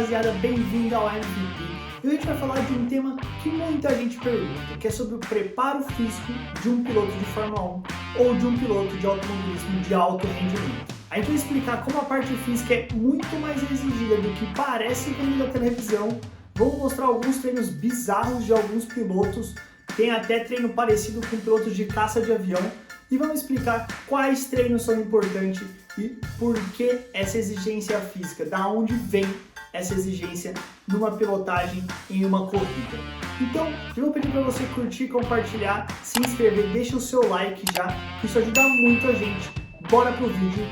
rapaziada, bem-vindo ao MVP. E hoje a gente vai falar de um tema que muita gente pergunta, que é sobre o preparo físico de um piloto de Fórmula 1 ou de um piloto de automobilismo de alto rendimento. A gente vai explicar como a parte física é muito mais exigida do que parece quando na televisão. Vamos mostrar alguns treinos bizarros de alguns pilotos, tem até treino parecido com pilotos de caça de avião, e vamos explicar quais treinos são importantes e por que essa exigência física, da onde vem essa exigência numa pilotagem em uma corrida. Então, eu vou pedir para você curtir, compartilhar, se inscrever, deixa o seu like já, que isso ajuda muito a gente. Bora pro vídeo,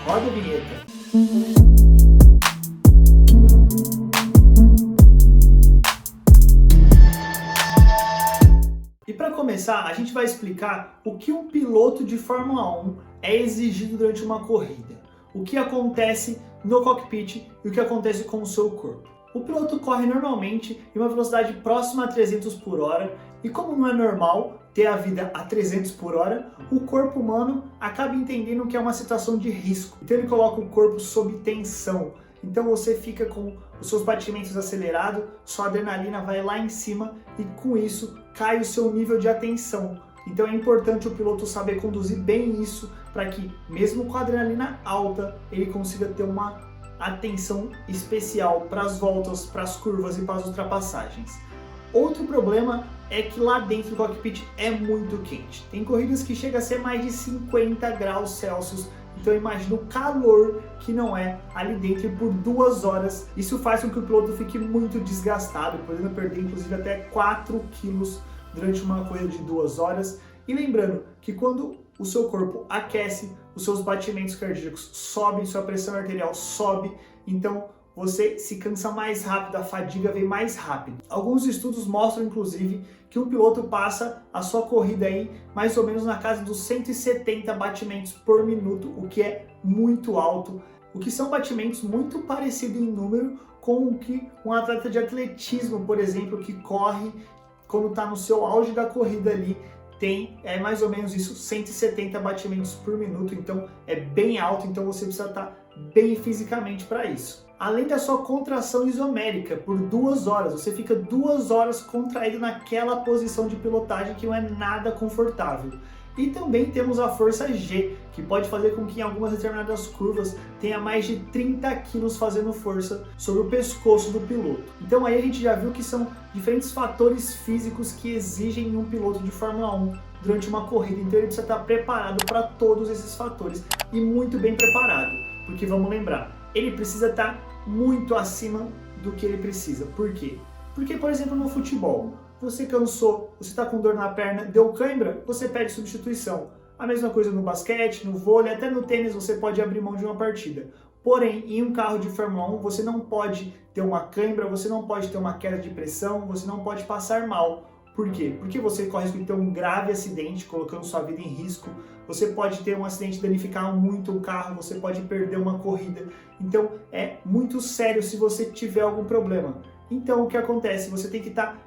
roda a vinheta. E para começar, a gente vai explicar o que um piloto de Fórmula 1 é exigido durante uma corrida, o que acontece no cockpit e o que acontece com o seu corpo. O piloto corre normalmente em uma velocidade próxima a 300 por hora e como não é normal ter a vida a 300 por hora, o corpo humano acaba entendendo que é uma situação de risco. Então ele coloca o corpo sob tensão. Então você fica com os seus batimentos acelerados, sua adrenalina vai lá em cima e com isso cai o seu nível de atenção. Então é importante o piloto saber conduzir bem isso para que, mesmo com a adrenalina alta, ele consiga ter uma atenção especial para as voltas, para as curvas e para as ultrapassagens. Outro problema é que lá dentro do cockpit é muito quente. Tem corridas que chega a ser mais de 50 graus Celsius. Então imagina o calor que não é ali dentro por 2 horas. Isso faz com que o piloto fique muito desgastado, podendo perder inclusive até 4 quilos durante uma corrida de 2 horas. E lembrando que quando o seu corpo aquece, os seus batimentos cardíacos sobem, sua pressão arterial sobe, então você se cansa mais rápido, a fadiga vem mais rápido. Alguns estudos mostram, inclusive, que um piloto passa a sua corrida aí mais ou menos na casa dos 170 batimentos por minuto, o que é muito alto, o que são batimentos muito parecidos em número com o que um atleta de atletismo, por exemplo, que corre quando está no seu auge da corrida ali, tem mais ou menos isso, 170 batimentos por minuto, então é bem alto, então você precisa estar bem fisicamente para isso. Além da sua contração isomérica por 2 horas, você fica 2 horas contraído naquela posição de pilotagem que não é nada confortável. E também temos a força G, que pode fazer com que em algumas determinadas curvas tenha mais de 30 quilos fazendo força sobre o pescoço do piloto. Então aí a gente já viu que são diferentes fatores físicos que exigem um piloto de Fórmula 1 durante uma corrida. Então ele precisa estar preparado para todos esses fatores e muito bem preparado. Porque vamos lembrar, ele precisa estar muito acima do que ele precisa. Por quê? Porque, por exemplo, no futebol, você cansou, você está com dor na perna, deu cãibra, você pede substituição. A mesma coisa no basquete, no vôlei, até no tênis você pode abrir mão de uma partida. Porém, em um carro de Fórmula 1, você não pode ter uma cãibra, você não pode ter uma queda de pressão, você não pode passar mal. Por quê? Porque você corre risco de ter um grave acidente, colocando sua vida em risco. Você pode ter um acidente, danificar muito o carro, você pode perder uma corrida. Então, é muito sério se você tiver algum problema. Então, o que acontece? Você tem que estar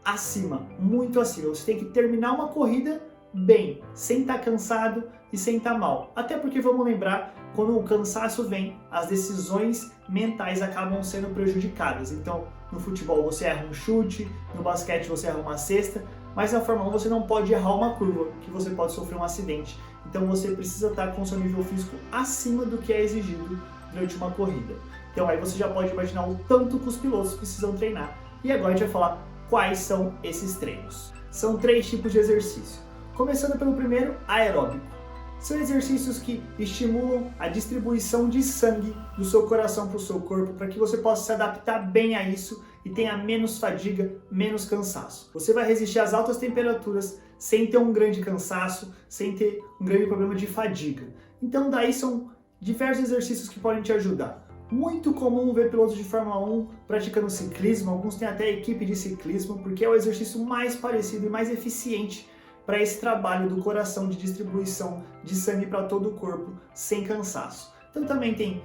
acima, muito acima. Você tem que terminar uma corrida bem, sem estar cansado e sem estar mal. Até porque, vamos lembrar, quando o cansaço vem, as decisões mentais acabam sendo prejudicadas. Então, no futebol você erra um chute, no basquete você erra uma cesta, mas na Fórmula 1 você não pode errar uma curva, que você pode sofrer um acidente. Então você precisa estar com seu nível físico acima do que é exigido durante uma corrida. Então aí você já pode imaginar o tanto que os pilotos precisam treinar. E agora a gente vai falar quais são esses treinos. São 3 tipos de exercício. Começando pelo primeiro, aeróbico. São exercícios que estimulam a distribuição de sangue do seu coração para o seu corpo, para que você possa se adaptar bem a isso e tenha menos fadiga, menos cansaço. Você vai resistir às altas temperaturas sem ter um grande cansaço, sem ter um grande problema de fadiga. Então daí são diversos exercícios que podem te ajudar. Muito comum ver pilotos de Fórmula 1 praticando ciclismo, alguns têm até equipe de ciclismo, porque é o exercício mais parecido e mais eficiente para esse trabalho do coração de distribuição de sangue para todo o corpo sem cansaço. Então também tem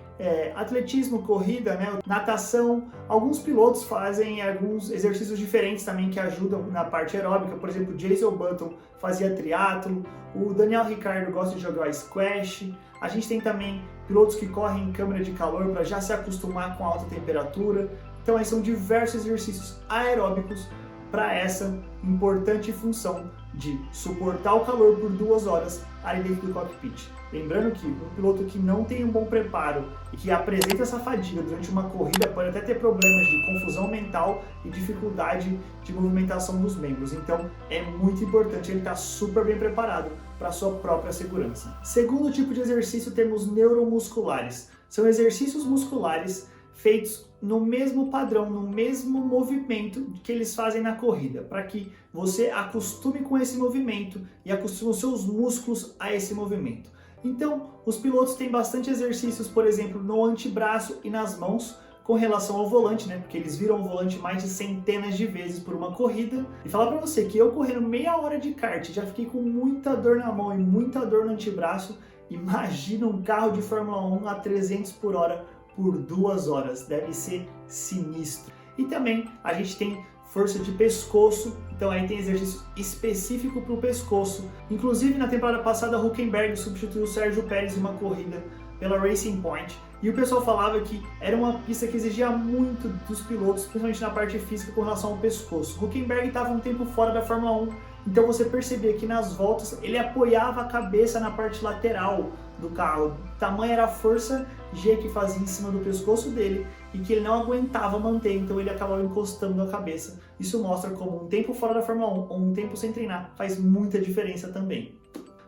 atletismo, corrida, né, natação. Alguns pilotos fazem alguns exercícios diferentes também que ajudam na parte aeróbica. Por exemplo, Jason Button fazia triatlo, o Daniel Ricciardo gosta de jogar squash. A gente tem também pilotos que correm em câmara de calor para já se acostumar com a alta temperatura. Então aí são diversos exercícios aeróbicos para essa importante função de suportar o calor por 2 horas ali dentro do cockpit. Lembrando que um piloto que não tem um bom preparo e que apresenta essa fadiga durante uma corrida pode até ter problemas de confusão mental e dificuldade de movimentação dos membros. Então é muito importante ele estar super bem preparado para a sua própria segurança. Segundo tipo de exercício, temos neuromusculares. São exercícios musculares feitos no mesmo padrão, no mesmo movimento que eles fazem na corrida, para que você acostume com esse movimento e acostume os seus músculos a esse movimento. Então, os pilotos têm bastante exercícios, por exemplo, no antebraço e nas mãos, com relação ao volante, né? Porque eles viram o volante mais de centenas de vezes por uma corrida. E falar pra você que eu correndo meia hora de kart já fiquei com muita dor na mão e muita dor no antebraço. Imagina um carro de Fórmula 1 a 300 por hora por 2 horas. Deve ser sinistro. E também a gente tem força de pescoço, então aí tem exercício específico para o pescoço. Inclusive na temporada passada, Hülkenberg substituiu o Sérgio Pérez em uma corrida pela Racing Point. E o pessoal falava que era uma pista que exigia muito dos pilotos, principalmente na parte física com relação ao pescoço. Hülkenberg estava um tempo fora da Fórmula 1, então você percebia que nas voltas ele apoiava a cabeça na parte lateral do carro. Tamanha era a força G que fazia em cima do pescoço dele e que ele não aguentava manter, então ele acabava encostando a cabeça. Isso mostra como um tempo fora da Fórmula 1 ou um tempo sem treinar faz muita diferença também.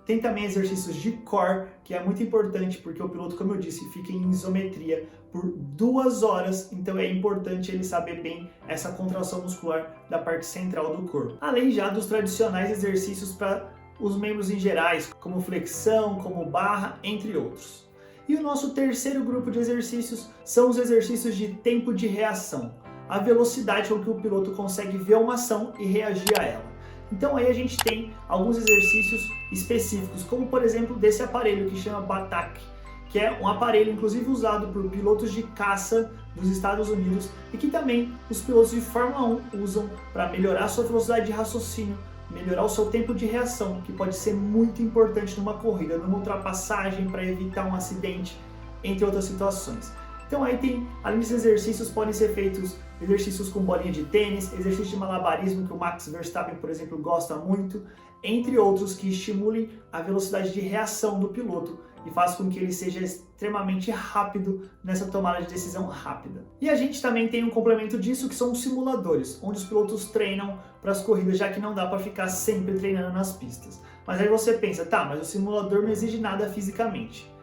Tem também exercícios de core, que é muito importante porque o piloto, como eu disse, fica em isometria por 2 horas, então é importante ele saber bem essa contração muscular da parte central do corpo. Além já dos tradicionais exercícios para os membros em gerais, como flexão, como barra, entre outros. E o nosso terceiro grupo de exercícios são os exercícios de tempo de reação, a velocidade com que o piloto consegue ver uma ação e reagir a ela. Então aí a gente tem alguns exercícios específicos, como por exemplo desse aparelho que chama BATAC, que é um aparelho inclusive usado por pilotos de caça dos Estados Unidos e que também os pilotos de Fórmula 1 usam para melhorar a sua velocidade de raciocínio, melhorar o seu tempo de reação, que pode ser muito importante numa corrida, numa ultrapassagem para evitar um acidente, entre outras situações. Então aí tem, além desses exercícios, podem ser feitos exercícios com bolinha de tênis, exercício de malabarismo que o Max Verstappen, por exemplo, gosta muito, entre outros que estimulem a velocidade de reação do piloto e faz com que ele seja extremamente rápido nessa tomada de decisão rápida. E a gente também tem um complemento disso que são os simuladores, onde os pilotos treinam para as corridas, já que não dá para ficar sempre treinando nas pistas. Mas aí você pensa, tá, mas o simulador não exige nada fisicamente.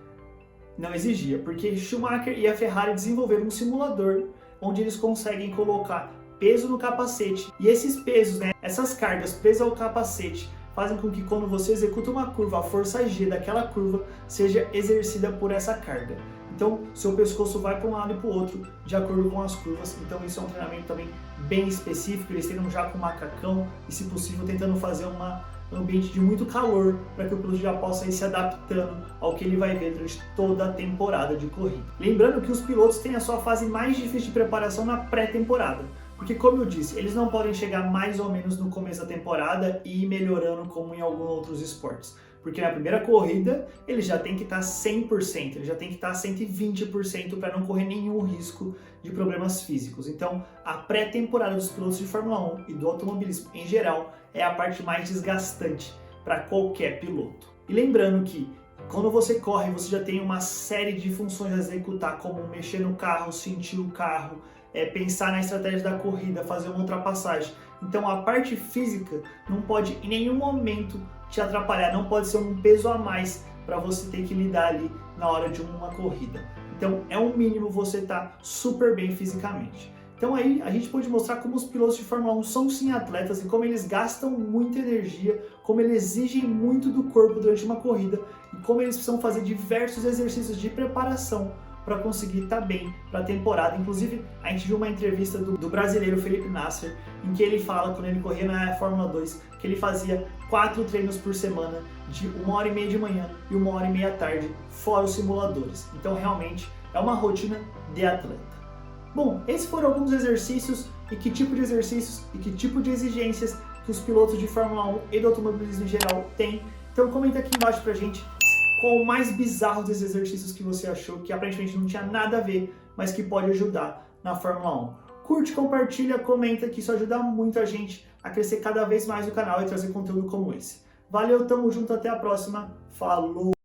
Não exigia, porque Schumacher e a Ferrari desenvolveram um simulador onde eles conseguem colocar peso no capacete e esses pesos, essas cargas presas ao capacete fazem com que quando você executa uma curva, a força G daquela curva seja exercida por essa carga. Então, seu pescoço vai para um lado e para o outro de acordo com as curvas. Então, isso é um treinamento também bem específico. Eles treinam já com macacão e, se possível, tentando fazer um ambiente de muito calor para que o piloto já possa ir se adaptando ao que ele vai ver durante toda a temporada de corrida. Lembrando que os pilotos têm a sua fase mais difícil de preparação na pré-temporada, porque, como eu disse, eles não podem chegar mais ou menos no começo da temporada e ir melhorando como em alguns outros esportes. Porque na primeira corrida, ele já tem que estar 100%, ele já tem que estar 120% para não correr nenhum risco de problemas físicos. Então, a pré-temporada dos pilotos de Fórmula 1 e do automobilismo em geral é a parte mais desgastante para qualquer piloto. E lembrando que quando você corre, você já tem uma série de funções a executar, como mexer no carro, sentir o carro, pensar na estratégia da corrida, fazer uma ultrapassagem. Então a parte física não pode em nenhum momento te atrapalhar, não pode ser um peso a mais para você ter que lidar ali na hora de uma corrida. Então é um mínimo você estar super bem fisicamente. Então aí a gente pode mostrar como os pilotos de Fórmula 1 são sim atletas e como eles gastam muita energia, como eles exigem muito do corpo durante uma corrida e como eles precisam fazer diversos exercícios de preparação para conseguir estar bem para a temporada. Inclusive, a gente viu uma entrevista do brasileiro Felipe Nasser, em que ele fala, quando ele corria na Fórmula 2, que ele fazia 4 treinos por semana, de 1h30 de manhã e 1h30 à tarde, fora os simuladores. Então, realmente, é uma rotina de atleta. Bom, esses foram alguns exercícios e que tipo de exercícios e que tipo de exigências que os pilotos de Fórmula 1 e do automobilismo em geral têm. Então, comenta aqui embaixo pra gente qual o mais bizarro desses exercícios que você achou que aparentemente não tinha nada a ver, mas que pode ajudar na Fórmula 1. Curte, compartilha, comenta, que isso ajuda muito a gente a crescer cada vez mais no canal e trazer conteúdo como esse. Valeu, tamo junto, até a próxima, falou!